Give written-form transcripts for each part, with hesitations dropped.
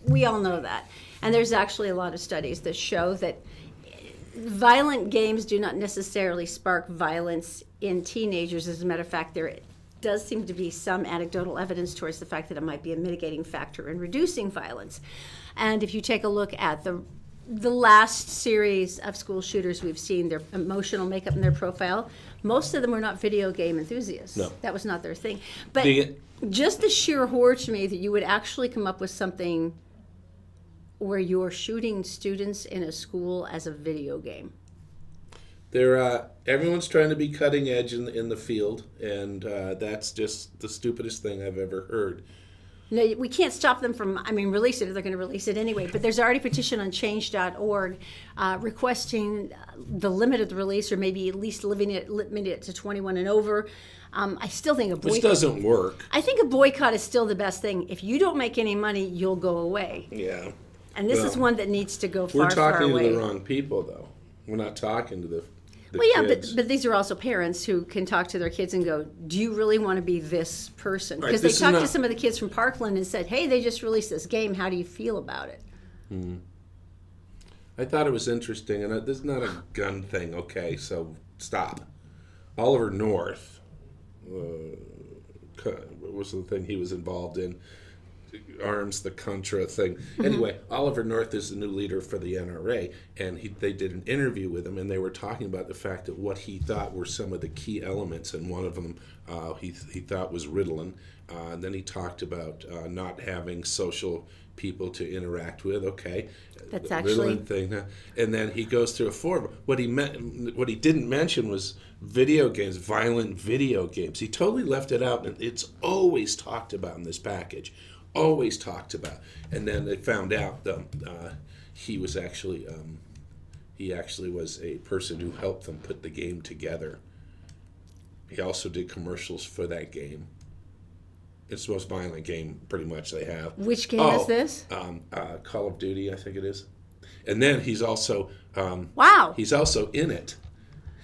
we all know that. And there's actually a lot of studies that show that violent games do not necessarily spark violence in teenagers. As a matter of fact, there does seem to be some anecdotal evidence towards the fact that it might be a mitigating factor in reducing violence. And if you take a look at the last series of school shooters we've seen, their emotional makeup and their profile, most of them were not video game enthusiasts. No. That was not their thing. But just the sheer horror to me that you would actually come up with something where you're shooting students in a school as a video game. Everyone's trying to be cutting edge in the field, and that's just the stupidest thing I've ever heard. No, we can't stop them from, release it if they're going to release it anyway. But there's already a petition on change.org requesting the limit of the release, or maybe at least limit it to 21 and over. I still think a boycott. Which doesn't work. I think a boycott is still the best thing. If you don't make any money, you'll go away. Yeah. And this is one that needs to go far, far away. We're talking to the wrong people, though. We're not talking to the kids. but these are also parents who can talk to their kids and go, do you really want to be this person? Because Right, they talked to some of the kids from Parkland and said, hey, they just released this game. How do you feel about it? I thought it was interesting, and this is not a gun thing, okay, so stop. Oliver North was the thing he was involved in. Arms the Contra thing. Anyway, Oliver North is the new leader for the NRA, and they did an interview with him, and they were talking about the fact that what he thought were some of the key elements, and one of them he thought was Ritalin. And then he talked about not having social people to interact with. Okay, that's the actually Ritalin thing, and then he goes through a form. What he didn't mention was video games, violent video games. He totally left it out, and it's always talked about in this package. Always talked about, and then they found out he was actually was a person who helped them put the game together. He also did commercials for that game. It's the most violent game, pretty much, they have. Which game is this? Call of Duty, I think it is. And then he's also wow. He's also in it,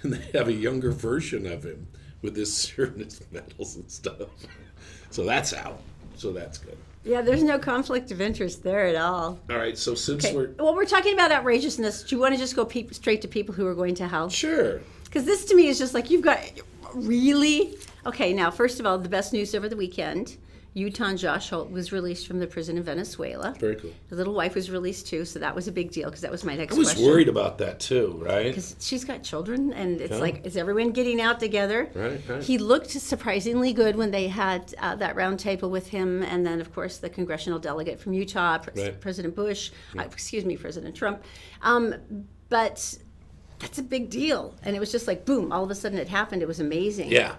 and they have a younger version of him with his shirt and his medals and stuff. So that's out. So that's good. Yeah, there's no conflict of interest there at all. All right, so since we're talking about outrageousness, do you want to just go straight to people who are going to hell? Sure. Because this to me is just like, you've got, really? Okay, now, first of all, the best news over the weekend, Utah Josh Holt was released from the prison in Venezuela. Very cool. His little wife was released too, so that was a big deal because that was my next question. question. I was worried about that too, right? Because she's got children, and it's like, is everyone getting out together? Right. He looked surprisingly good when they had that round table with him, and then, of course, the congressional delegate from Utah, President Bush, President Trump. But that's a big deal, and it was just like, boom, all of a sudden it happened. It was amazing. Yeah.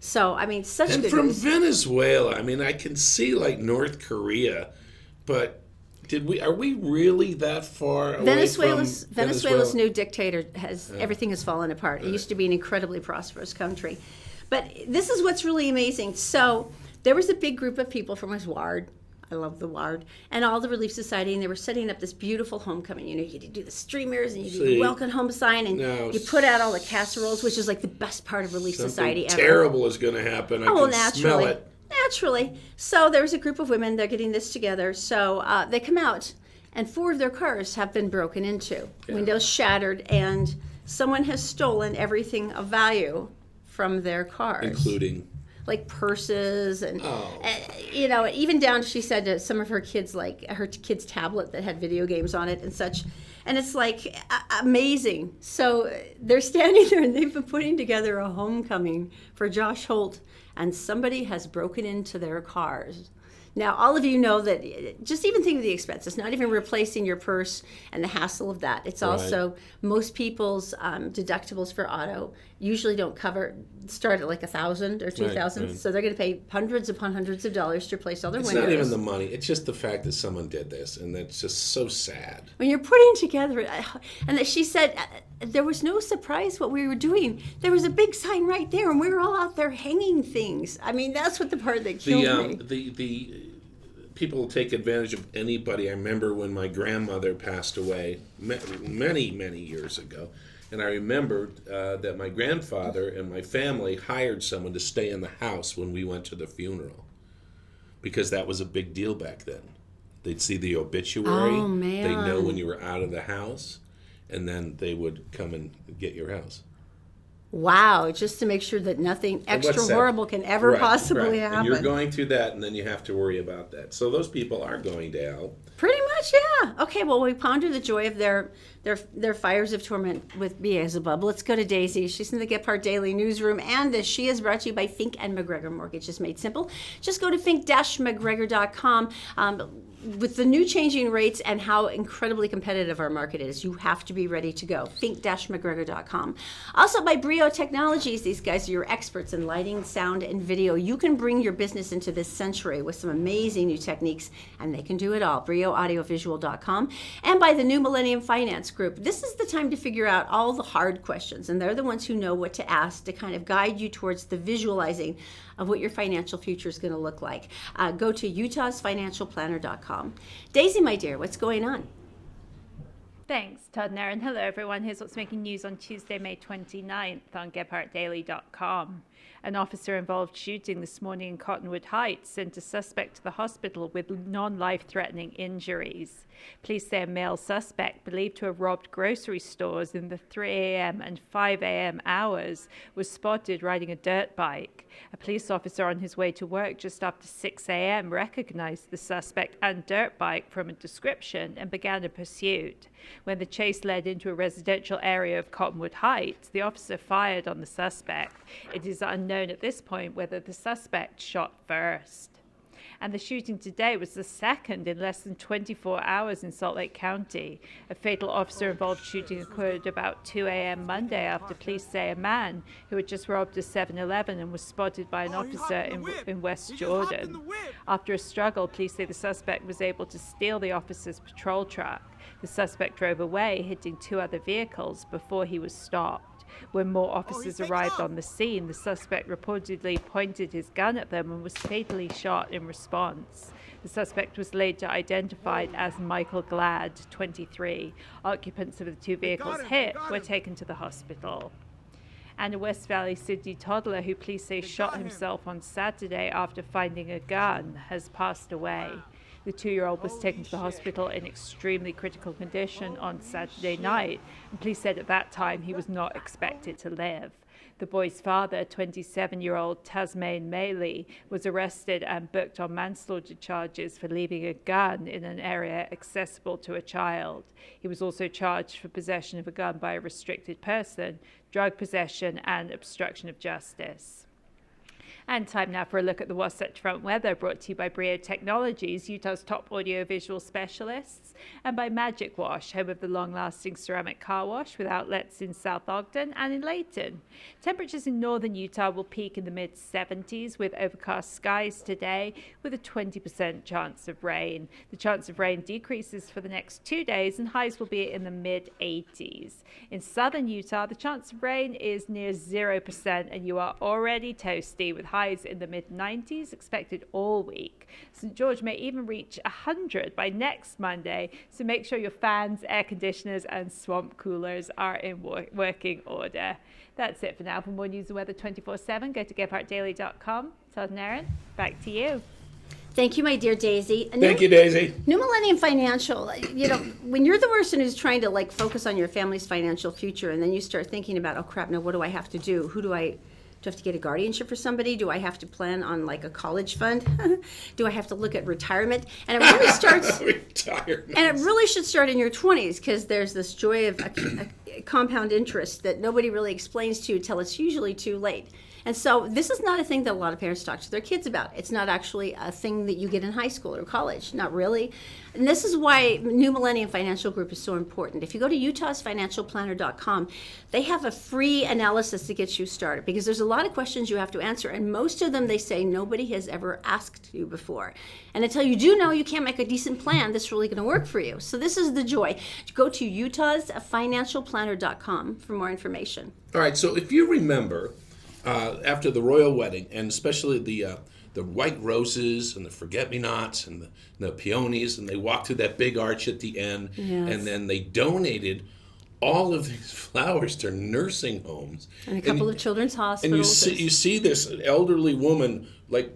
So, such and good from news. Venezuela, I can see like North Korea, but are we really that far away from Venezuela's new dictator everything has fallen apart. Right. It used to be an incredibly prosperous country. But this is what's really amazing. So there was a big group of people from his ward. I love the ward, and all the Relief Society, and they were setting up this beautiful homecoming. You do the streamers, and you do the welcome home sign, and you put out all the casseroles, which is like the best part of Relief Society ever. Terrible is going to happen. I can smell it. Naturally. So there was a group of women. They're getting this together. So they come out, and 4 of their cars have been broken into, windows shattered, and someone has stolen everything of value from their cars, including like purses and even down, she said, to some of her kids, like her kid's tablet that had video games on it and such. And it's like amazing. So they're standing there, and they've been putting together a homecoming for Josh Holt, and somebody has broken into their cars. Now, all of you know that, just even think of the expense. It's not even replacing your purse and the hassle of that. It's also, most people's deductibles for auto usually don't start at like $1,000 or $2,000. Right. So they're going to pay hundreds upon hundreds of dollars to replace all their windows. It's not even the money. It's just the fact that someone did this, and that's just so sad. When you're putting together, and she said, there was no surprise what we were doing. There was a big sign right there, and we were all out there hanging things. That's what the part that killed me. The people take advantage of anybody. I remember when my grandmother passed away many, many years ago, and I remembered that my grandfather and my family hired someone to stay in the house when we went to the funeral, because that was a big deal back then. They'd see the obituary. Oh, man. They know when you were out of the house, and then they would come and get your house. Wow, just to make sure that nothing extra horrible can ever possibly happen. And you're going through that, and then you have to worry about that. So those people are going to hell. Pretty much, yeah. Okay, well, we ponder the joy of their fires of torment with Beelzebub. Let's go to Daisy. She's in the Gephardt Daily newsroom, and she is brought to you by Fink and McGregor Mortgage. Just made simple. Just go to fink-mcgregor.com. With the new changing rates and how incredibly competitive our market is, you have to be ready to go. Fink-mcgregor.com. Also by Brio Technologies. These guys are your experts in lighting, sound, and video. You can bring your business into this century with some amazing new techniques, and they can do it all. BrioAudiovisual.com. And by the New Millennium Finance Group. This is the time to figure out all the hard questions, and they're the ones who know what to ask to kind of guide you towards the visualizing of what your financial future is going to look like. Go to utahsfinancialplanner.com. Daisy, my dear, what's going on? Thanks, Todd and Erin. Hello, everyone. Here's what's making news on Tuesday, May 29th on GephardtDaily.com. An officer-involved shooting this morning in Cottonwood Heights sent a suspect to the hospital with non-life-threatening injuries. Police say a male suspect believed to have robbed grocery stores in the 3 a.m. and 5 a.m. hours was spotted riding a dirt bike. A police officer on his way to work just after 6 a.m. recognized the suspect and dirt bike from a description and began a pursuit. When the chase led into a residential area of Cottonwood Heights, the officer fired on the suspect. It is unknown at this point whether the suspect shot first. And the shooting today was the second in less than 24 hours in Salt Lake County. A fatal officer-involved shooting occurred about 2 a.m. Monday after police say a man who had just robbed a 7-Eleven and was spotted by an officer in West Jordan. After a struggle, police say the suspect was able to steal the officer's patrol truck. The suspect drove away, hitting 2 other vehicles before he was stopped. When more officers arrived on the scene, the suspect reportedly pointed his gun at them and was fatally shot in response. The suspect was later identified as Michael Glad, 23. Occupants of the 2 vehicles hit were taken to the hospital. And a West Valley Sydney toddler who police say shot himself on Saturday after finding a gun has passed away. The 2-year-old was taken to the hospital in extremely critical condition on Saturday night, and police said at that time he was not expected to live. The boy's father, 27-year-old Tasmain Maley, was arrested and booked on manslaughter charges for leaving a gun in an area accessible to a child. He was also charged for possession of a gun by a restricted person, drug possession, and obstruction of justice. And time now for a look at the Wasatch Front weather, brought to you by Brio Technologies, Utah's top audio-visual specialists, and by Magic Wash, home of the long-lasting ceramic car wash with outlets in South Ogden and in Layton. Temperatures in northern Utah will peak in the mid-70s with overcast skies today with a 20% chance of rain. The chance of rain decreases for the next 2 days and highs will be in the mid-80s. In southern Utah, the chance of rain is near 0% and you are already toasty with highs in the mid-90s expected all week. St. George may even reach 100 by next Monday, so make sure your fans, air conditioners, and swamp coolers are in working order. That's it for now. For more news and weather 24/7, go to GephardtDaily.com. Todd and Erin, back to you. Thank you, my dear Daisy. Thank you, Daisy. New Millennium Financial, when you're the person who's trying to focus on your family's financial future, and then you start thinking about, oh crap, now what do I have to do? Do I have to get a guardianship for somebody? Do I have to plan on a college fund? Do I have to look at retirement? And it really starts. Retirement. And it really should start in your 20s, because there's this joy of a compound interest that nobody really explains to you till it's usually too late. And so this is not a thing that a lot of parents talk to their kids about. It's not actually a thing that you get in high school or college, not really. And this is why New Millennium Financial Group is so important. If you go to utahsfinancialplanner.com, they have a free analysis to get you started, because there's a lot of questions you have to answer, and most of them they say nobody has ever asked you before. And until you do know you can't make a decent plan that's really going to work for you. So this is the joy. Go to utahsfinancialplanner.com for more information. All right, so if you remember, after the royal wedding, and especially the white roses and the forget-me-nots and the peonies, and they walked through that big arch at the end, yes. And then they donated all of these flowers to nursing homes. And a couple of children's hospitals. And you see this elderly woman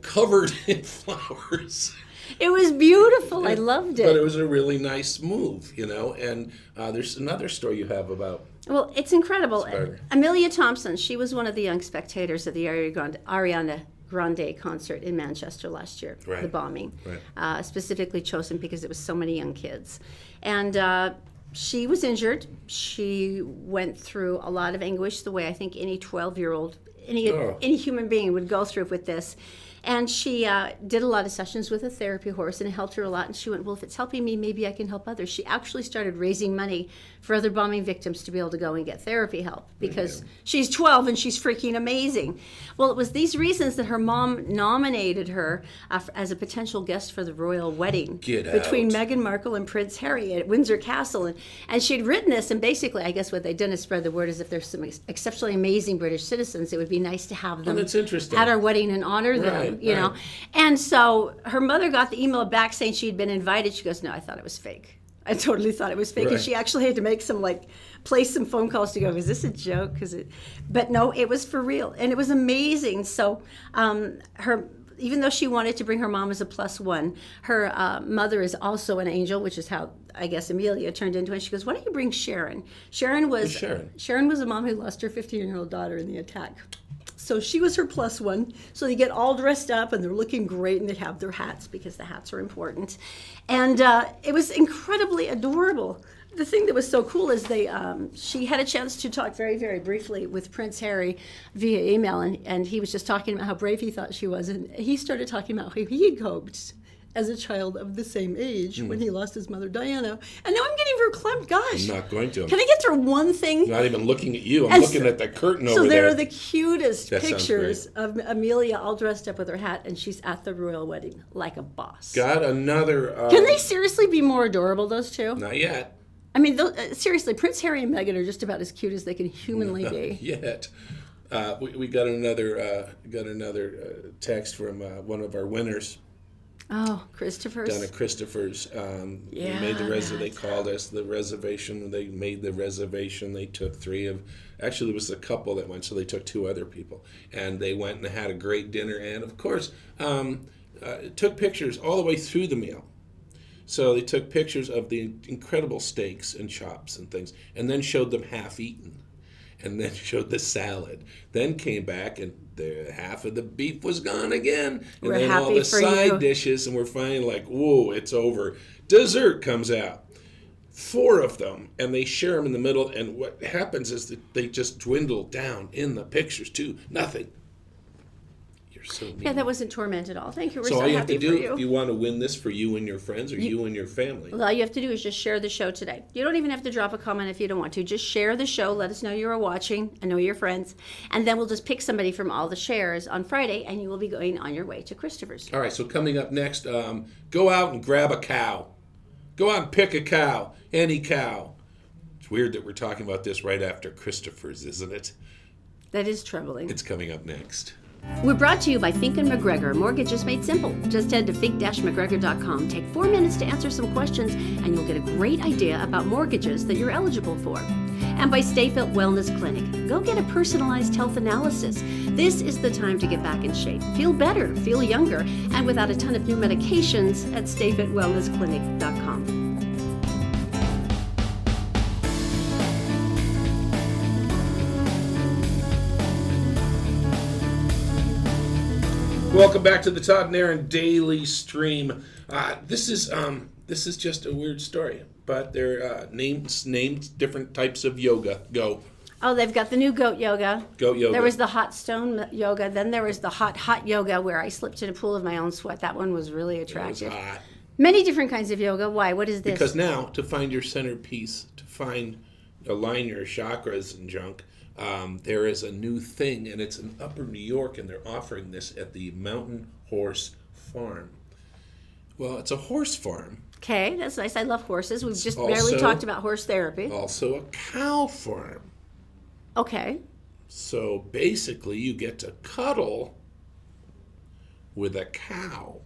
covered in flowers. It was beautiful. I loved But it it. was a really nice move, and there's another story you have about. Well, it's incredible. Spider. Amelia Thompson, she was one of the young spectators at the Ariana Grande concert in Manchester last year, Right. the bombing, Right. specifically chosen because it was so many young kids. And she was injured. She went through a lot of anguish the way I think any 12-year-old, any human being would go through with this. And she did a lot of sessions with a therapy horse, and it helped her a lot. And she went, well, if it's helping me, maybe I can help others. She actually started raising money for other bombing victims to be able to go and get therapy help because she's 12 and she's freaking amazing. Well, it was these reasons that her mom nominated her as a potential guest for the royal wedding between Meghan Markle and Prince Harry at Windsor Castle. And she'd written this, and basically, I guess what they'd done is spread the word as if there's some exceptionally amazing British citizens, it would be nice to have them That's interesting. at our wedding and honor them. Right. You know, and so her mother got the email back saying she'd been invited. She goes, no, I thought it was fake. I totally thought it was fake. And she actually had to make place some phone calls to go, is this a joke? But no, it was for real. And it was amazing. So even though she wanted to bring her mom as a +1, her mother is also an angel, which is how I guess Amelia turned into it. And she goes, why don't you bring Sharon? Sharon was a mom who lost her 15-year-old daughter in the attack. So she was her +1. So they get all dressed up and they're looking great, and they have their hats because the hats are important. And it was incredibly adorable. The thing that was so cool is she had a chance to talk very, very briefly with Prince Harry via email, and he was just talking about how brave he thought she was. And he started talking about how he had coped as a child of the same age when he lost his mother, Diana. And now I'm getting verklempt. Gosh. I'm not going to. Can I get through one thing? I'm not even looking at you. I'm looking at the curtain over there. So there are the cutest That sounds pictures of Amelia all dressed up with her hat, and she's at the royal wedding like a boss. Got another. Can they seriously be more adorable, those two? Not yet. I mean, seriously, Prince Harry and Meghan are just about as cute as they can humanly be. Yet. We got another text from one of our winners. Oh, Christopher's. Down at Christopher's. They called us the reservation. They made the reservation. They took actually it was a couple that went, so they took 2 other people. And they went and had a great dinner, and of course, took pictures all the way through the meal. So they took pictures of the incredible steaks and chops and things, and then showed them half eaten. And then showed the salad. Then came back, and half of the beef was gone again. And then all the side dishes, and we're finally like, whoa, it's over. Dessert comes out. 4 of them, and they share them in the middle. And what happens is that they just dwindle down in the pictures, too. Nothing. You're so mean. Yeah, that wasn't torment at all. Thank you. We're So so all you have happy to do, for if you want to win this for you and your friends, or you and your family. Well, all you have to do is just share the show today. You don't even have to drop a comment if you don't want to. Just share the show. Let us know you are watching. I know your friends. And then we'll just pick somebody from all the shares on Friday, and you will be going on your way to Christopher's. All right, so coming up next, go out and grab a cow. Go out and pick a cow. Any cow. It's weird that we're talking about this right after Christopher's, isn't it? That is troubling. It's coming up next. We're brought to you by Fink & McGregor, Mortgages Made Simple. Just head to fink-mcgregor.com. Take 4 minutes to answer some questions, and you'll get a great idea about mortgages that you're eligible for. And by StayFit Wellness Clinic. Go get a personalized health analysis. This is the time to get back in shape. Feel better, feel younger, and without a ton of new medications at stayfitwellnessclinic.com. Welcome back to the Todd and Erin Daily Stream. This is just a weird story, but they're named different types of yoga. Go. Oh, they've got the new goat yoga. Goat yoga. There was the hot stone yoga. Then there was the hot yoga where I slipped in a pool of my own sweat. That one was really attractive. It was hot. Many different kinds of yoga. Why? What is this? Because now, to find your centerpiece, to align your chakras and junk, there is a new thing, and it's in Upper New York, and they're offering this at the Mountain Horse Farm. Well, it's a horse farm. Okay, that's nice. I love horses. We've just barely talked about horse therapy. Also a cow farm. Okay. So basically, you get to cuddle with a cow.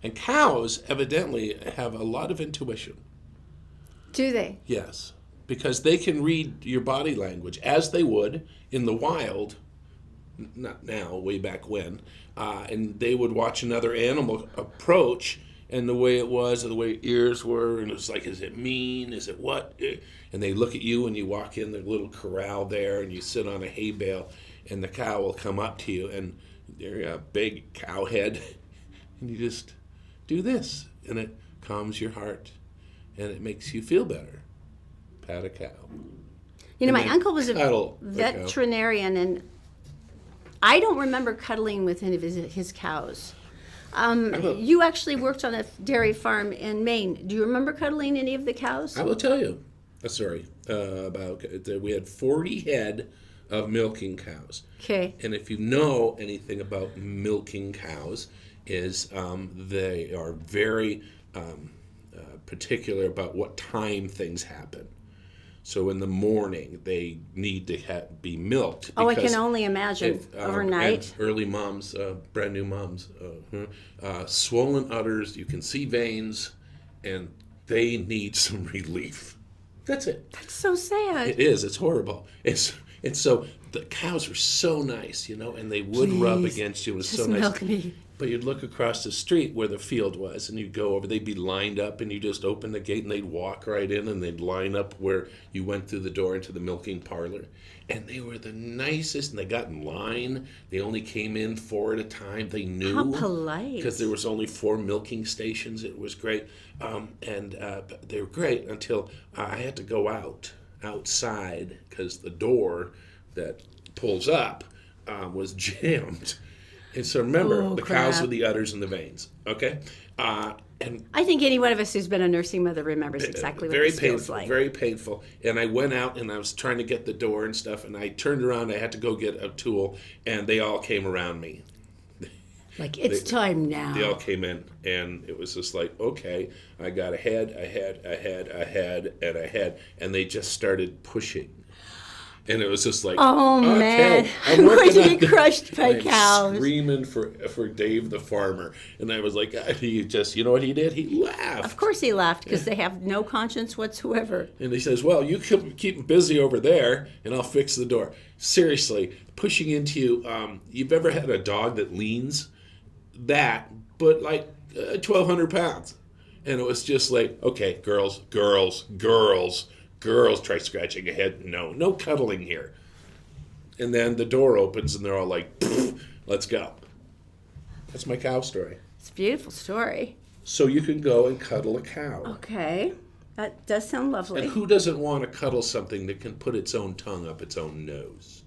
And cows evidently have a lot of intuition. Do they? Yes, because they can read your body language as they would in the wild not now, way back when, and they would watch another animal approach, and the way it was, or the way ears were, and it was like, is it mean? Is it what? And they look at you, and you walk in the little corral there, and you sit on a hay bale, and the cow will come up to you, and they're a big cow head, and you just do this, and it calms your heart, and it makes you feel better. Pat a cow. You know, And my then uncle was a cuddle the cow. veterinarian, and I don't remember cuddling with any of his cows. You actually worked on a dairy farm in Maine. Do you remember cuddling any of the cows? I will tell you a story about, we had 40 head of milking cows. Okay. And if you know anything about milking cows, is they are very particular about what time things happen. So in the morning, they need to be milked. Oh, I can only imagine. Overnight. And early moms, brand new moms, swollen udders, you can see veins, and they need some relief. That's it. That's so sad. It is. It's horrible. And so the cows were so nice, and they would rub against you. It was Just so nice. milk me. But you'd look across the street where the field was, and you'd go over. They'd be lined up, and you just open the gate, and they'd walk right in, and they'd line up where you went through the door into the milking parlor. And they were the nicest, and they got in line. They only came in 4 at a time. They knew. How polite. Because there was only 4 milking stations. It was great. And they were great until I had to go outside, because the door that pulls up was jammed. And so remember, the cows with the udders and the veins, okay? And I think any one of us who's been a nursing mother remembers exactly what this feels like. Very painful. And I went out, and I was trying to get the door and stuff, and I turned around, I had to go get a tool, and they all came around me. Like, it's time now. They all came in, and it was just like, okay, I got a head, and they just started pushing. And it was just like, oh man, okay, I'm going to be crushed by I'm cows. Screaming for Dave the farmer. And I was like, he just, you know what he did? He laughed. Of course he laughed, because they have no conscience whatsoever. And he says, well, you keep him busy over there, and I'll fix the door. Seriously, pushing into you, you've ever had a dog that leans? That, but like 1,200 pounds. And it was just like, okay, girls, try scratching a head. No cuddling here. And then the door opens, and they're all like, let's go. That's my cow story. It's a beautiful story. So you can go and cuddle a cow. Okay. That does sound lovely. And who doesn't want to cuddle something that can put its own tongue up its own nose?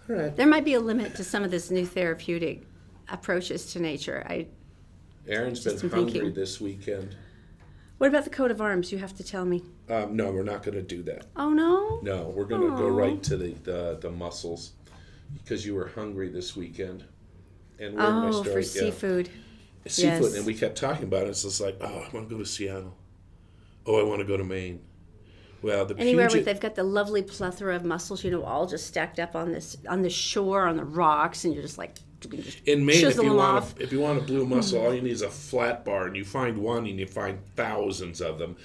All right. There might be a limit to some of this new therapeutic approaches to nature. Erin's been Just hungry thinking. this weekend. What about the coat of arms? You have to tell me. No, we're not going to do that. Oh, no? No, we're going to go right to the mussels, because you were hungry this weekend. And we're in my story. For seafood. Seafood, Yes. and we kept talking about it. It's just like, oh, I want to go to Seattle. Oh, I want to go to Maine. Well, the Anywhere where Puget, they've got the lovely plethora of mussels, all just stacked up on the shore, on the rocks, and you're just like, you can just in Maine, chisel them off. if you want a blue mussel, all you need is a flat bar, and you find one, and you find thousands of them.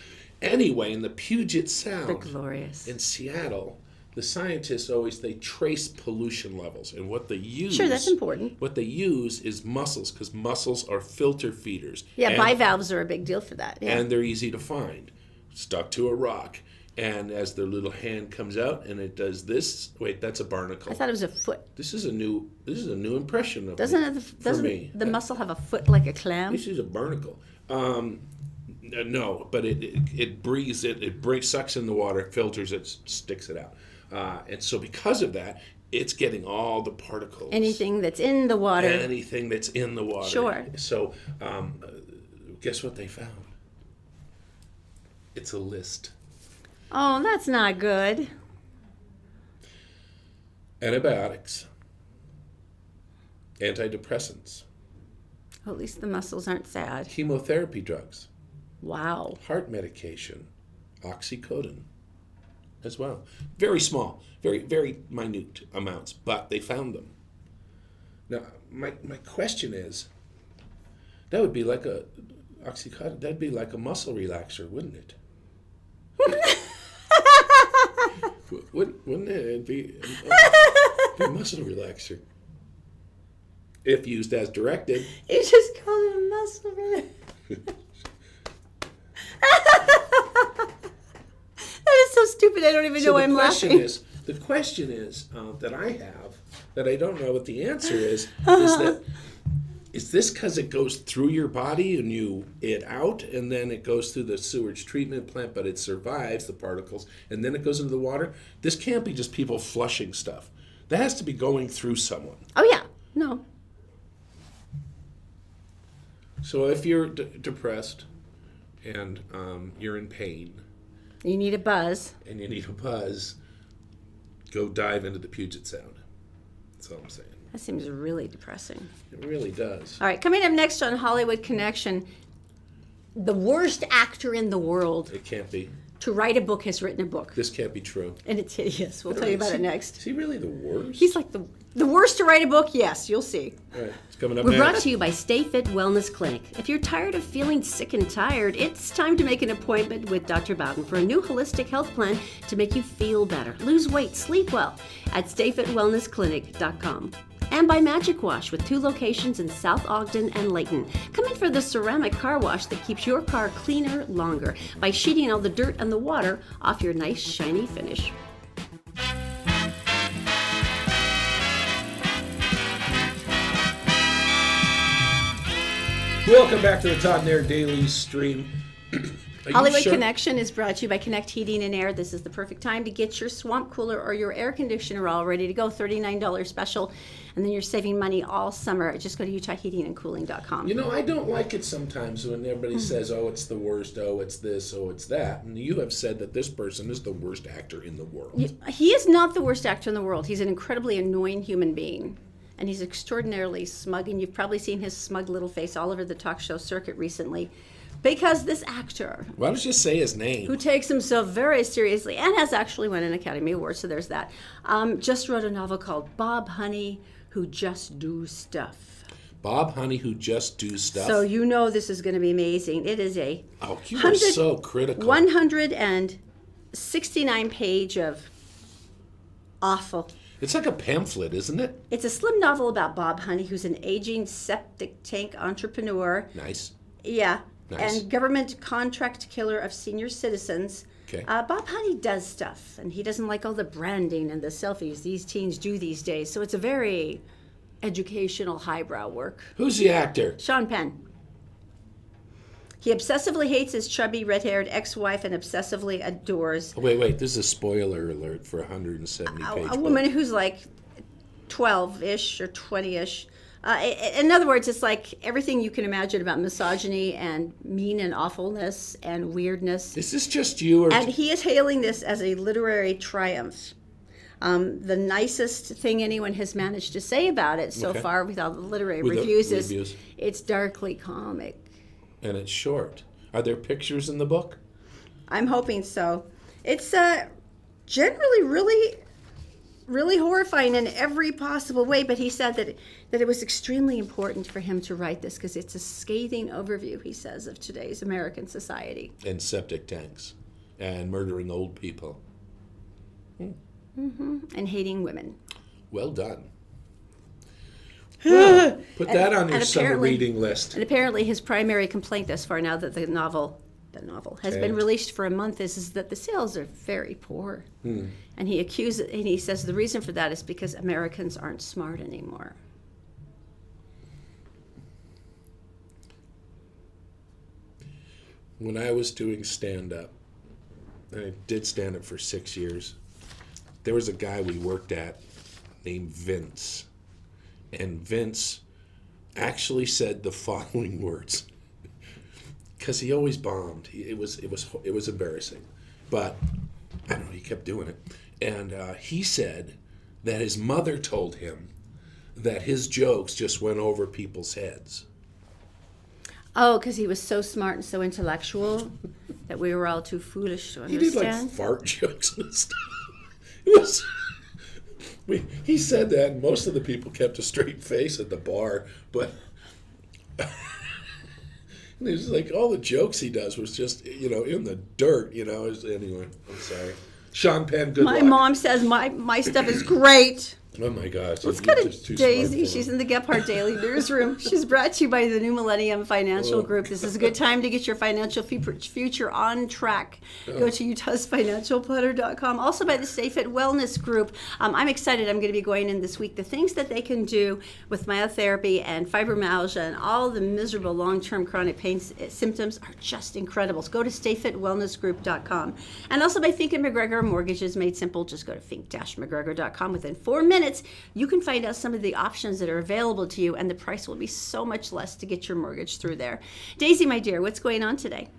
Anyway, in the Puget Sound, They're glorious. in Seattle, the scientists they trace pollution levels, and what they use. Sure, that's important. What they use is mussels, because mussels are filter feeders. Yeah, and, bivalves are a big deal for that. Yeah. and they're easy to find, stuck to a rock. And as their little hand comes out, and it does this. Wait, that's a barnacle. I thought it was a foot. This is a new impression of Doesn't me. the mussel have a foot like a clam? This is a barnacle. No, but it breathes it sucks in the water, filters it, sticks it out, and so because of that, it's getting all the particles. Anything that's in the water. Anything that's in the water. Sure. So, guess what they found? It's a list. Oh, that's not good. Antibiotics, antidepressants, Well, at least the mussels aren't sad. chemotherapy drugs, Wow. heart medication, oxycodone as well. Very small, very, very minute amounts, but they found them. Now, my question is, that would be like a oxycodone, that'd be like a muscle relaxer, wouldn't it? Wouldn't it be a muscle relaxer? If used as directed. You just called it a muscle relaxer. That is so stupid. I don't even know why I'm laughing. The question is that I have, that I don't know what the answer is that, is this because it goes through your body and it out, and then it goes through the sewage treatment plant, but it survives the particles, and then it goes into the water? This can't be just people flushing stuff. That has to be going through someone. Oh, yeah. No. So if you're depressed and you're in pain, You need a buzz. and you need a buzz, go dive into the Puget Sound. That's all I'm saying. That seems really depressing. It really does. All right, coming up next on Hollywood Connection, the worst actor in the world It can't be. to write a book has written a book. This can't be true. And it's hideous. We'll tell you about it next. Is he really the worst? He's like the worst to write a book? Yes, you'll see. All right, it's coming up We're next. brought to you by Stay Fit Wellness Clinic. If you're tired of feeling sick and tired, it's time to make an appointment with Dr. Bowden for a new holistic health plan to make you feel better, lose weight, sleep well at stayfitwellnessclinic.com. And by Magic Wash with 2 locations in South Ogden and Layton. Come in for the ceramic car wash that keeps your car cleaner longer by sheeting all the dirt and the water off your nice shiny finish. Welcome back to the Todd and Erin Daily Stream. Hollywood Connection is brought to you by Connect Heating and Air. This is the perfect time to get your swamp cooler or your air conditioner all ready to go. $39 special. And then you're saving money all summer. Just go to UtahHeatingandCooling.com. You know, I don't like it sometimes when everybody says, oh, it's the worst, oh, it's this, oh, it's that. And you have said that this person is the worst actor in the world. He is not the worst actor in the world. He's an incredibly annoying human being. And he's extraordinarily smug. And you've probably seen his smug little face all over the talk show circuit recently. Because this actor, Why don't you say his name? who takes himself very seriously and has actually won an Academy Award, so there's that, just wrote a novel called Bob Honey, Who Just Do Stuff. Bob Honey, Who Just Do Stuff. So you know this is going to be amazing. It is a Oh, you are so critical. 169 page of awful. It's like a pamphlet, isn't it? It's a slim novel about Bob Honey, who's an aging septic tank entrepreneur. Nice. Yeah. Nice. And government contract killer of senior citizens. Okay. Bob Honey does stuff, and he doesn't like all the branding and the selfies these teens do these days. So it's a very educational, highbrow work. Who's the actor? Sean Penn. He obsessively hates his chubby, red-haired ex-wife and obsessively adores Wait, this is a spoiler alert for a 170-page a woman who's like 12-ish or 20-ish. In other words, it's like everything you can imagine about misogyny and mean and awfulness and weirdness. Is this just you? Or And he is hailing this as a literary triumph. The nicest thing anyone has managed to say about it so far with all the literary reviews is it's darkly comic. And it's short. Are there pictures in the book? I'm hoping so. It's generally really horrifying in every possible way, but he said that it was extremely important for him to write this because it's a scathing overview, he says, of today's American society. And septic tanks. And murdering old people. Mm-hmm. And hating women. Well done. Well, put that on your summer reading list. And apparently his primary complaint thus far, now that the novel has been released for a month, is that the sales are very poor. And he says the reason for that is because Americans aren't smart anymore. When I was doing stand-up, I did stand-up for 6 years, there was a guy we worked at named Vince. And Vince actually said the following words. Because he always bombed. It was embarrassing. But, I don't know, he kept doing it. And he said that his mother told him that his jokes just went over people's heads. Oh, because he was so smart and so intellectual that we were all too foolish to understand. He did like fart jokes and stuff. It was... He said that, and most of the people kept a straight face at the bar, but it was like all the jokes he does was just, in the dirt, Anyway, I'm sorry. Sean Penn, good My luck. mom says my stuff is great. Oh my gosh. Let's go to Daisy. She's in the Gephardt Daily Newsroom. She's brought to you by the New Millennium Financial Group. This is a good time to get your financial future on track. Go to utahsfinancialplatter.com. Also by the Stay Fit Wellness Group. I'm excited. I'm going to be going in this week. The things that they can do with myotherapy and fibromyalgia and all the miserable long-term chronic pain symptoms are just incredible. So go to stayfitwellnessgroup.com. And also by Fink & McGregor, mortgages made simple. Just go to fink-mcgregor.com. Within 4 minutes, you can find out some of the options that are available to you, and the price will be so much less to get your mortgage through there. Daisy, my dear, what's going on today?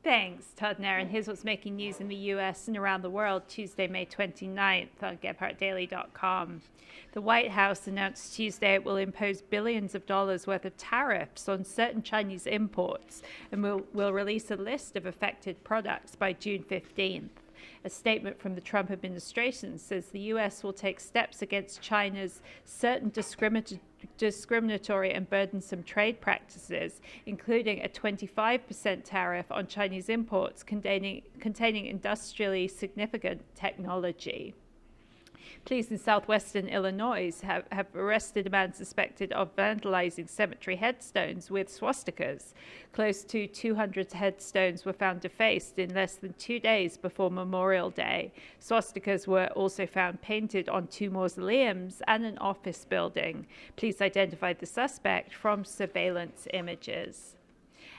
Thanks, Todd and Erin. Here's what's making news in the U.S. and around the world Tuesday, May 29th on GephartDaily.com. The White House announced Tuesday it will impose billions of dollars worth of tariffs on certain Chinese imports and will release a list of affected products by June 15th. A statement from the Trump administration says the U.S. will take steps against China's certain discriminatory and burdensome trade practices, including a 25% tariff on Chinese imports containing industrially significant technology. Police in southwestern Illinois have arrested a man suspected of vandalizing cemetery headstones with swastikas. Close to 200 headstones were found defaced in less than 2 days before Memorial Day. Swastikas were also found painted on 2 mausoleums and an office building. Police identified the suspect from surveillance images.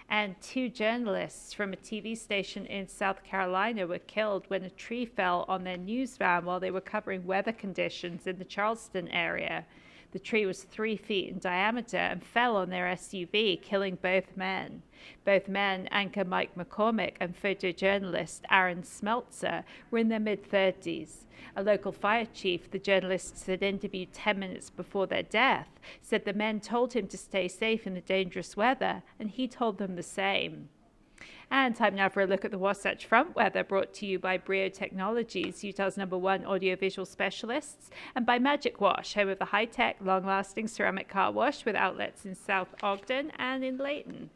And 2 journalists from a TV station in South Carolina were killed when a tree fell on their news van while they were covering weather conditions in the Charleston area. The tree was 3 feet in diameter and fell on their SUV, killing both men. Both men, anchor Mike McCormick and photojournalist Erin Smeltzer, were in their mid-30s. A local fire chief the journalists had interviewed 10 minutes before their death said the men told him to stay safe in the dangerous weather, and he told them the same. And time now for a look at the Wasatch Front weather, brought to you by Brio Technologies, Utah's #1 audiovisual specialists, and by Magic Wash, home of the high-tech, long-lasting ceramic car wash with outlets in South Ogden and in Layton.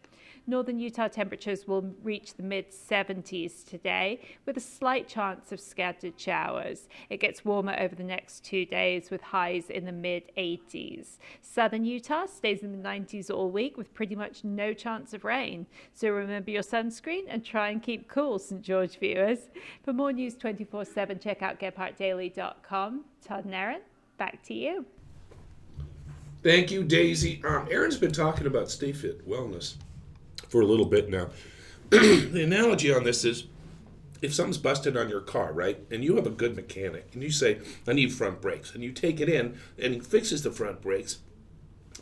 Northern Utah temperatures will reach the mid-70s today, with a slight chance of scattered showers. It gets warmer over the next 2 days, with highs in the mid-80s. Southern Utah stays in the 90s all week, with pretty much no chance of rain. So remember your sunscreen and try and keep cool, St. George viewers. For more news 24/7, check out GephartDaily.com. Todd and Erin, back to you. Thank you, Daisy. Erin's been talking about Stay Fit Wellness for a little bit now. The analogy on this is, if something's busted on your car, right, and you have a good mechanic, and you say, I need front brakes, and you take it in, and he fixes the front brakes.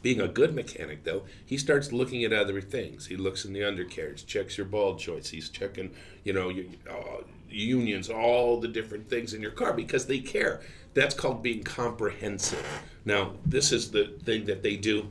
Being a good mechanic, though, he starts looking at other things. He looks in the undercarriage, checks your ball joints, he's checking, your unions, all the different things in your car, because they care. That's called being comprehensive. Now, this is the thing that they do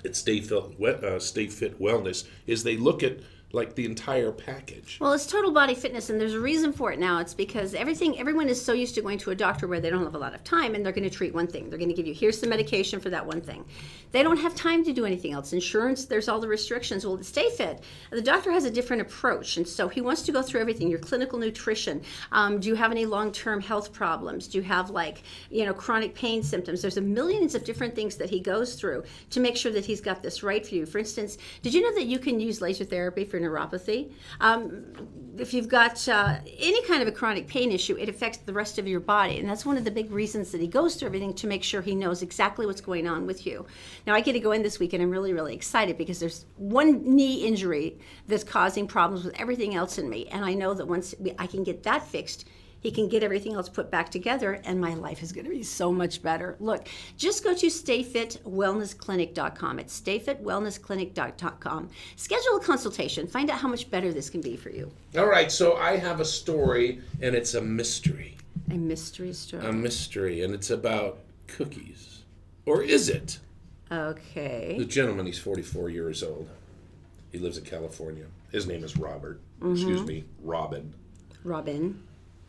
at Stay Fit Wellness, is they look at like the entire package. Well, it's total body fitness, and there's a reason for it now. It's because everyone is so used to going to a doctor where they don't have a lot of time, and they're going to treat one thing. They're going to give you, here's some medication for that one thing. They don't have time to do anything else. Insurance, there's all the restrictions. Well, to Stay Fit, the doctor has a different approach, and so he wants to go through everything. Your clinical nutrition. Do you have any long-term health problems? Do you have chronic pain symptoms? There's millions of different things that he goes through to make sure that he's got this right for you. For instance, did you know that you can use laser therapy for neuropathy? If you've got any kind of a chronic pain issue, it affects the rest of your body, and that's one of the big reasons that he goes through everything, to make sure he knows exactly what's going on with you. Now, I get to go in this week, and I'm really, really excited, because there's one knee injury that's causing problems with everything else in me, and I know that once I can get that fixed, he can get everything else put back together, and my life is going to be so much better. Look, just go to stayfitwellnessclinic.com. It's stayfitwellnessclinic.com. Schedule a consultation. Find out how much better this can be for you. All right, so I have a story, and it's a mystery. A mystery story. A mystery, and it's about cookies. Or is it? Okay. The gentleman, he's 44 years old. He lives in California. His name is Robert. Robin.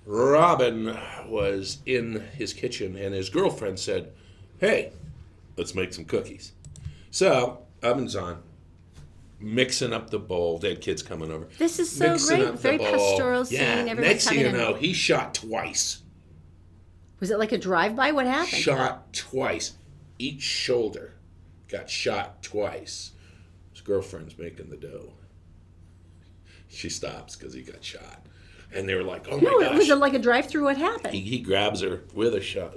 Robin was in his kitchen, and his girlfriend said, hey, let's make some cookies. So, oven's on. mixing up the bowl. They had kids coming over. This is so Mixing great. up the Very bowl. pastoral scene. Yeah. Everyone's Next thing you having know, he shot twice. Was it like a drive-by? What happened? Shot twice. Each shoulder got shot twice. His girlfriend's making the dough. She stops because he got shot. And they were like, "Oh my No, gosh!" was it like a drive-through? What happened? He grabs her with a shot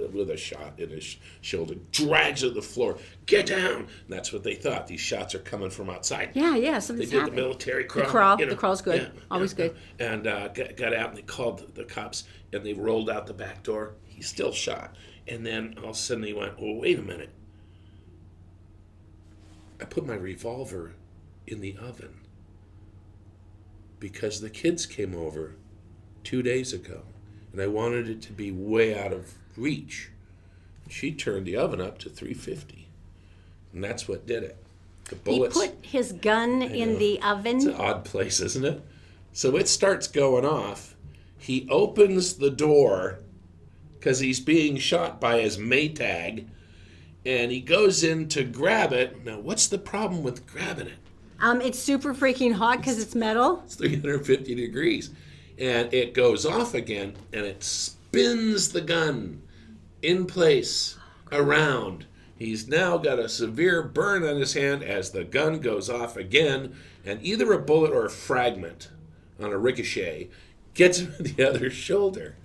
in his shoulder, drags her to the floor. Get down! And that's what they thought. These shots are coming from outside. Yeah, They something's did happening. the military crawl. The crawl. you know. The crawl's good. Yeah, Always yeah. good. And got out and they called the cops and they rolled out the back door. He's still shot. And then all of a sudden he went, "Oh, wait a minute. I put my revolver in the oven because the kids came over 2 days ago and I wanted it to be way out of reach." She turned the oven up to 350, and that's what did it. The He bullets. put his gun in the oven. It's an odd place, isn't it? So it starts going off. He opens the door because he's being shot by his Maytag, and he goes in to grab it. Now, what's the problem with grabbing it? It's super freaking hot because it's metal. It's 350 degrees. And it goes off again, and it spins the gun in place around. He's now got a severe burn on his hand as the gun goes off again, and either a bullet or a fragment on a ricochet gets him in the other shoulder.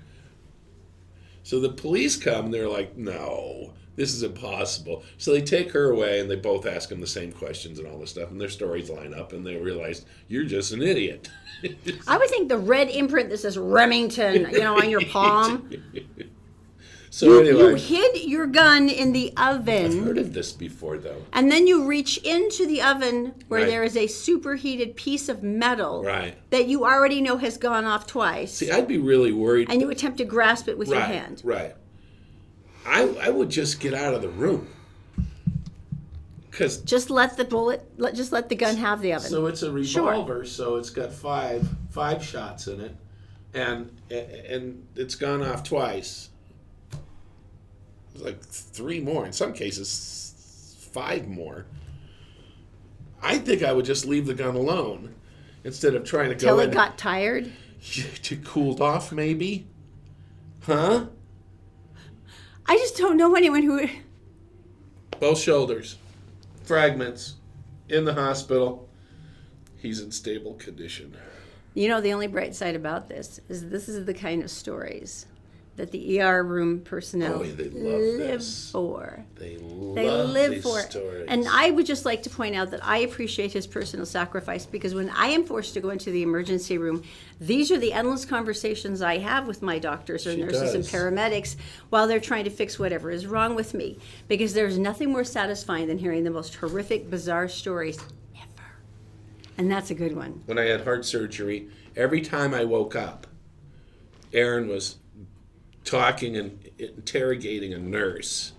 So the police come, and they're like, "No, this is impossible." So they take her away, and they both ask him the same questions and all this stuff, and their stories line up, and they realize, "You're just an idiot." I would think the red imprint that says Remington, on your palm. So You anyway, hid your gun in the I've oven, heard of this before, though. and then you reach into the oven where Right. there is a superheated piece of metal Right. that you already know has gone off twice, See, I'd be really worried. and you attempt to grasp it with your Right, hand. right. I would just get out of the room. Because Just let the gun have the oven. so it's a Sure. revolver, so it's got five shots in it, and it's gone off twice. It's like 3 more. In some cases, 5 more. I think I would just leave the gun alone instead of trying to go Till in it got tired. to cooled off, maybe. Huh? I just don't know anyone who. Both shoulders, fragments, in the hospital. He's in stable condition. The only bright side about this is the kind of stories that the ER room personnel They love live this. for. They They love live these for it. stories. And I would just like to point out that I appreciate his personal sacrifice, because when I am forced to go into the emergency room, these are the endless conversations I have with my doctors or She nurses and does. paramedics while they're trying to fix whatever is wrong with me. Because there's nothing more satisfying than hearing the most horrific, bizarre stories ever. And that's a good one. When I had heart surgery, every time I woke up, Erin was talking and interrogating a nurse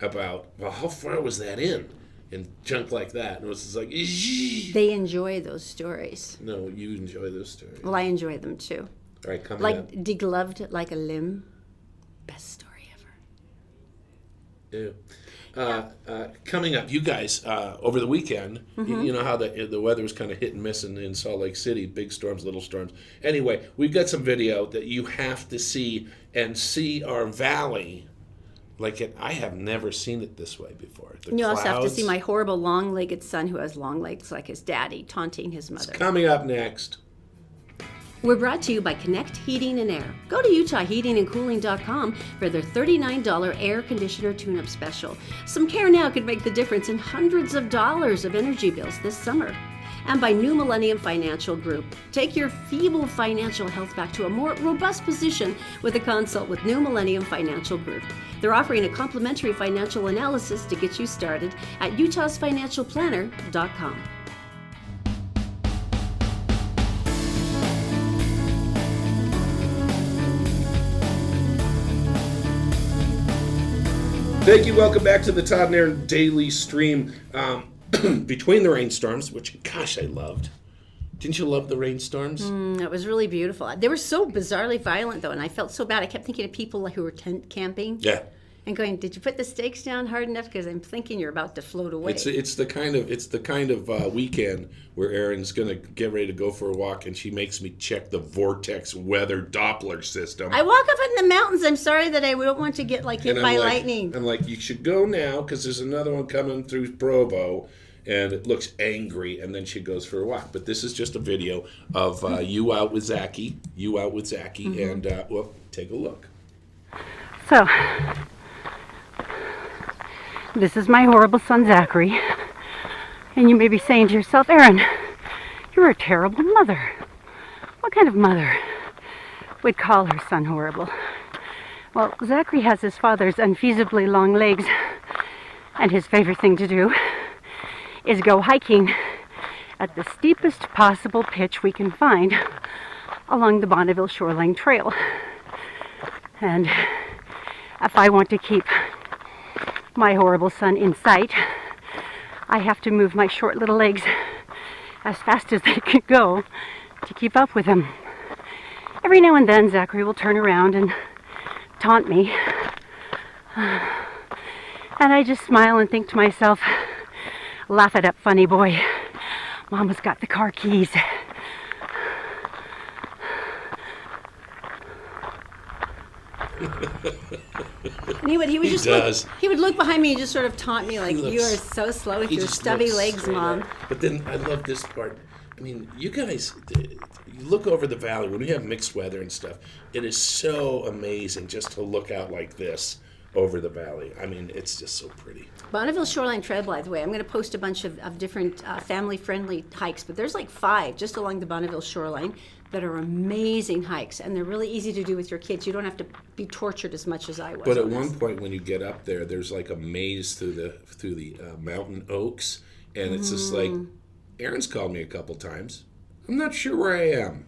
about, well, how far was that in? And junk like that. And it was just like, "Eesh." They enjoy those stories. No, you enjoy those stories. Well, I enjoy them too. All right, coming Like up. degloved like a limb. Best story ever. Ew. Coming up, you guys, over the weekend, you know how the weather was kind of hit and miss in Salt Lake City, big storms, little storms. Anyway, we've got some video that you have to see, and see our valley like it. I have never seen it this way before. The You also have to clouds. see my horrible long-legged son who has long legs like his daddy, taunting his mother. Coming up next. We're brought to you by Connect Heating and Air. Go to UtahHeatingandCooling.com for their $39 air conditioner tune-up special. Some care now could make the difference in hundreds of dollars of energy bills this summer. And by New Millennium Financial Group. Take your feeble financial health back to a more robust position with a consult with New Millennium Financial Group. They're offering a complimentary financial analysis to get you started at utahsfinancialplanner.com. Thank you. Welcome back to the Todd and Erin Daily Stream. Between the rainstorms, which, gosh, I loved. Didn't you love the rainstorms? It was really beautiful. They were so bizarrely violent, though, and I felt so bad. I kept thinking of people who were tent camping. Yeah. and going, did you put the stakes down hard enough? Because I'm thinking you're about to float away. It's the kind of weekend where Erin's gonna get ready to go for a walk, and she makes me check the vortex weather Doppler system. I walk up in the mountains. I'm sorry that I don't want to get hit by lightning. I'm like, you should go now because there's another one coming through Provo, and it looks angry. And then she goes for a walk. But this is just a video of you out with Zachy, and well, take a look. So, this is my horrible son, Zachary. And you may be saying to yourself, Erin, you're a terrible mother. What kind of mother would call her son horrible? Well, Zachary has his father's unfeasibly long legs, and his favorite thing to do is go hiking at the steepest possible pitch we can find along the Bonneville Shoreline Trail. And if I want to keep my horrible son in sight, I have to move my short little legs as fast as they can go to keep up with him. Every now and then, Zachary will turn around and taunt me. And I just smile and think to myself, laugh it up, funny boy. Mama's got the car keys. And he would look behind me and just sort of taunt me like, you are so slow with your stubby legs, Mom. But then I love this part. I mean, you guys, you look over the valley when we have mixed weather and stuff. It is so amazing just to look out like this over the valley. I mean, it's just so pretty. Bonneville Shoreline Trail, by the way, I'm going to post a bunch of different family-friendly hikes, but there's like 5 just along the Bonneville Shoreline that are amazing hikes, and they're really easy to do with your kids. You don't have to be tortured as much as I was. But at one point when you get up there, there's like a maze through the mountain oaks, and it's just like, Erin's called me a couple times. I'm not sure where I am.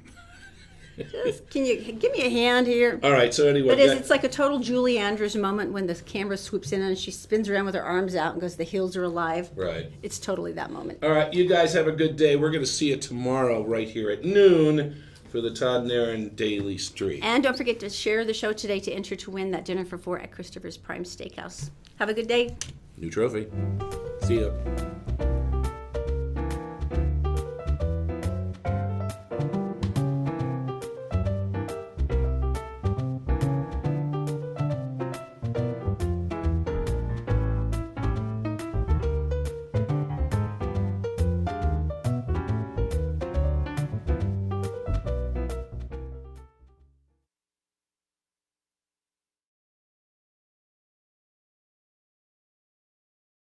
Can you give me a hand here? All right, so anyway. But it's like a total Julie Andrews moment when the camera swoops in and she spins around with her arms out and goes, the hills are alive. Right. It's totally that moment. All right, you guys have a good day. We're going to see you tomorrow right here at noon for the Todd and Erin Daily Stream. And don't forget to share the show today to enter to win that dinner for 4 at Christopher's Prime Steakhouse. Have a good day. New trophy. See ya.